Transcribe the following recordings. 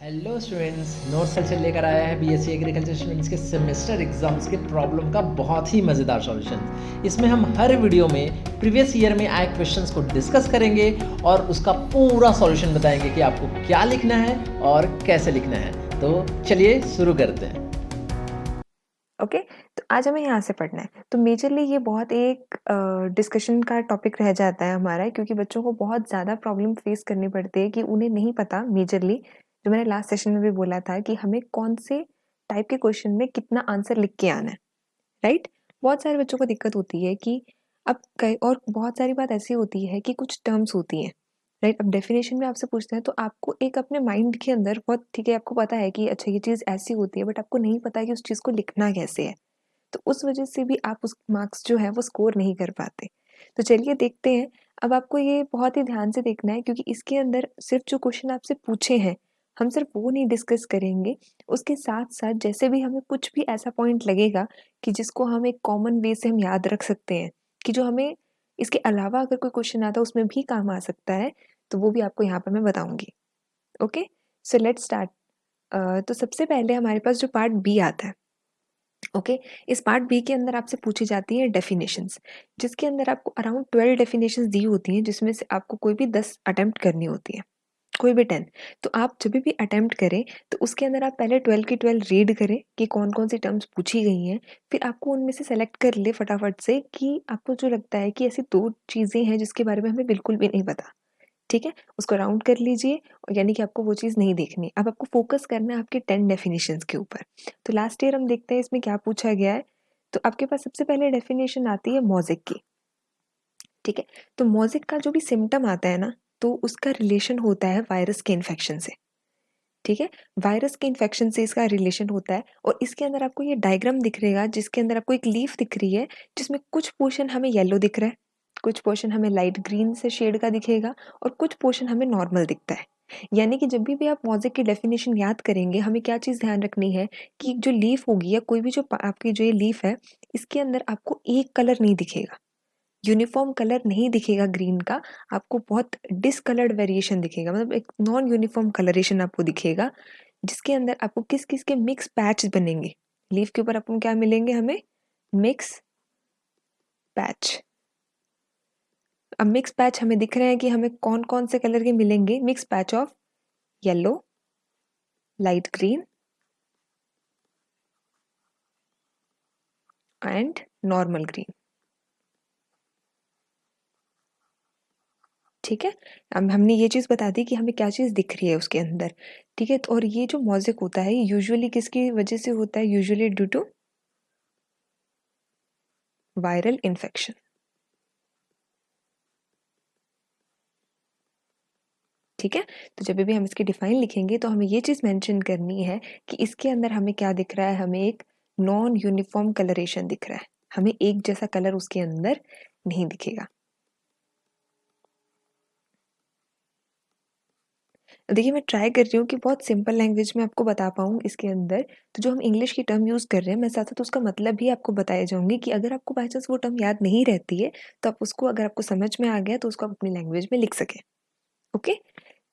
Hello students, notes culture लेकर आया है बीएससी एग्रीकल्चर स्टूडेंट्स के सेमेस्टर एग्जाम्स के प्रॉब्लम का बहुत ही मज़ेदार सॉल्यूशन। इसमें हम हर वीडियो में प्रीवियस ईयर में आए क्वेश्चंस को डिस्कस करेंगे और उसका पूरा सॉल्यूशन बताएंगे कि आपको क्या लिखना है और कैसे लिखना है। तो चलिए शुरू करते हैं। ओके तो आज हमें यहाँ से पढ़ना है। तो मेजरली ये बहुत एक डिस्कशन का टॉपिक रह जाता है हमारा, क्योंकि बच्चों को बहुत ज़्यादा प्रॉब्लम फेस करनी पड़ती है कि उन्हें नहीं पता मेजरली, जो मैंने लास्ट सेशन में भी बोला था कि हमें कौन से टाइप के क्वेश्चन में कितना आंसर लिख के आना है, राइट। बहुत सारे बच्चों को दिक्कत होती है कि अब कई और बहुत सारी बात ऐसी होती है कि कुछ टर्म्स होती हैं, राइट। अब डेफिनेशन में आपसे पूछते हैं तो आपको एक अपने माइंड के अंदर बहुत ठीक है, आपको पता है कि अच्छा ये चीज़ ऐसी होती है, बट आपको नहीं पता है कि उस चीज़ को लिखना कैसे है। तो उस वजह से भी आप उस मार्क्स जो है वो स्कोर नहीं कर पाते। तो चलिए देखते हैं। अब आपको ये बहुत ही ध्यान से देखना है, क्योंकि इसके अंदर सिर्फ जो क्वेश्चन आपसे पूछे हैं हम सिर्फ वो नहीं डिस्कस करेंगे, उसके साथ साथ जैसे भी हमें कुछ भी ऐसा पॉइंट लगेगा कि जिसको हम एक कॉमन वे से हम याद रख सकते हैं, कि जो हमें इसके अलावा अगर कोई क्वेश्चन आता है उसमें भी काम आ सकता है, तो वो भी आपको यहाँ पर मैं बताऊंगी। Okay, so let's start. तो सबसे पहले हमारे पास जो पार्ट बी आता है, ओके, इस पार्ट बी के अंदर आपसे पूछी जाती है डेफिनेशंस, जिसके अंदर आपको अराउंड 12 डेफिनेशंस दी होती हैं, जिसमें से आपको कोई भी 10 अटेम्प्ट करनी होती है, कोई भी 10। तो आप जब भी अटेम्प्ट करें तो उसके अंदर आप पहले 12 की 12 रीड करें कि कौन कौन सी टर्म्स पूछी गई हैं, फिर आपको उनमें से सेलेक्ट कर ले फटाफट से कि आपको जो लगता है कि ऐसी दो चीज़ें हैं जिसके बारे में हमें बिल्कुल भी नहीं पता, ठीक है, उसको राउंड कर लीजिए। और यानी कि आपको वो चीज़ नहीं देखनी, अब आपको फोकस करना है आपके 10 डेफिनेशंस के ऊपर। तो लास्ट ईयर हम देखते हैं इसमें क्या पूछा गया है। तो आपके पास सबसे पहले डेफिनेशन आती है मोज़ेक की, ठीक है। तो मोज़ेक का जो भी सिम्टम आता है ना, तो उसका रिलेशन होता है वायरस के इन्फेक्शन से, ठीक है। वायरस के इन्फेक्शन से इसका रिलेशन होता है। और इसके अंदर आपको ये डायग्राम दिख रहेगा, जिसके अंदर आपको एक लीफ दिख रही है, जिसमें कुछ पोर्शन हमें येलो दिख रहा है, कुछ पोर्शन हमें लाइट ग्रीन से शेड का दिखेगा, और कुछ पोर्शन हमें नॉर्मल दिखता है। यानी कि जब भी आप मोज़ेक की डेफिनेशन याद करेंगे, हमें क्या चीज़ ध्यान रखनी है कि जो लीफ होगी या कोई भी जो आपकी जो ये लीफ है, इसके अंदर आपको एक कलर नहीं दिखेगा, यूनिफॉर्म कलर नहीं दिखेगा ग्रीन का, आपको बहुत डिसकलर्ड वेरिएशन दिखेगा, मतलब एक नॉन यूनिफॉर्म कलरेशन आपको दिखेगा, जिसके अंदर आपको किस किस के मिक्स पैच बनेंगे। लीफ के ऊपर आपको क्या मिलेंगे, हमें मिक्स पैच। अब मिक्स पैच हमें दिख रहे हैं कि हमें कौन कौन से कलर के मिलेंगे, mix patch of yellow, light green and normal green, ठीक है। अब हमने ये चीज़ बता दी कि हमें क्या चीज़ दिख रही है उसके अंदर, ठीक है। तो और ये जो मोज़ेक होता है यूजुअली किसकी वजह से होता है, usually due to viral infection, ठीक है। तो जब भी हम इसकी डिफाइन लिखेंगे तो हमें ये चीज़ मेंशन करनी है कि इसके अंदर हमें क्या दिख रहा है, हमें एक नॉन यूनिफॉर्म कलरेशन दिख रहा है, हमें एक जैसा कलर उसके अंदर नहीं दिखेगा। देखिए मैं ट्राई कर रही हूँ कि बहुत सिंपल लैंग्वेज में आपको बता पाऊँ इसके अंदर। तो जो हम इंग्लिश की टर्म यूज़ कर रहे हैं, मैं साथ साथ उसका मतलब भी आपको बताए जाऊँगी कि अगर आपको बाई चांस वो टर्म याद नहीं रहती है, तो आप उसको, अगर आपको समझ में आ गया तो उसको आप अपनी लैंग्वेज में लिख सकें। ओके,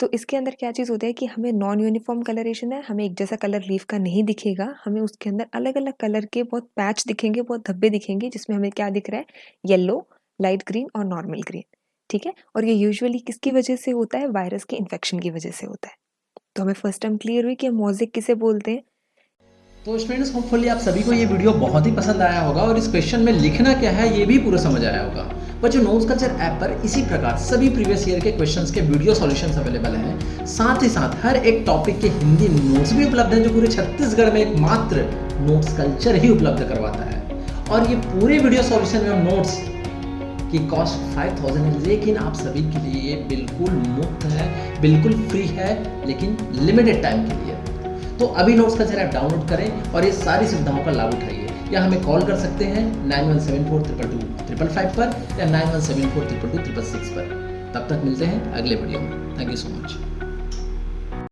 तो इसके अंदर क्या चीज़ होता है कि हमें नॉन यूनिफॉर्म कलरेशन है, हमें एक जैसा कलर लीफ का नहीं दिखेगा, हमें उसके अंदर अलग अलग कलर के बहुत पैच दिखेंगे, बहुत धब्बे दिखेंगे, जिसमें हमें क्या दिख रहा है, येलो, लाइट ग्रीन और नॉर्मल ग्रीन, ठीक है। और ये यूजुअली किसकी वजह से होता है, वायरस के इन्फेक्शन की वजह से होता है। तो हमें फर्स्ट टर्म क्लियर हुई कि मोज़ेक किसे बोलते हैं। तो स्टूडेंट्स, होपफुली आप सभी को ये वीडियो बहुत ही पसंद आया होगा और इस क्वेश्चन में लिखना क्या है ये भी पूरा समझ आया होगा। बच्चों, नोट्स कल्चर ऐप पर इसी प्रकार सभी प्रीवियस ईयर के क्वेश्चंस के वीडियो सॉल्यूशंस अवेलेबल हैं। साथ ही साथ हर एक टॉपिक के हिंदी नोट्स भी उपलब्ध हैं, जो पूरे छत्तीसगढ़ में एकमात्र नोट्स कल्चर ही उपलब्ध करवाता है। और ये पूरे वीडियो सॉल्यूशन एवं नोट्स की कॉस्ट 5000 है, लेकिन आप सभी के लिए ये बिल्कुल मुफ्त है, बिल्कुल फ्री है, लेकिन लिमिटेड टाइम के लिए। तो अभी नोट्स कल्चर ऐप डाउनलोड करें और ये सारी सुविधाओं का लाभ उठाइए। या हमें कॉल कर सकते हैं 9174222555 पर या 9174222666 पर। तब तक मिलते हैं अगले वीडियो में। Thank you so much.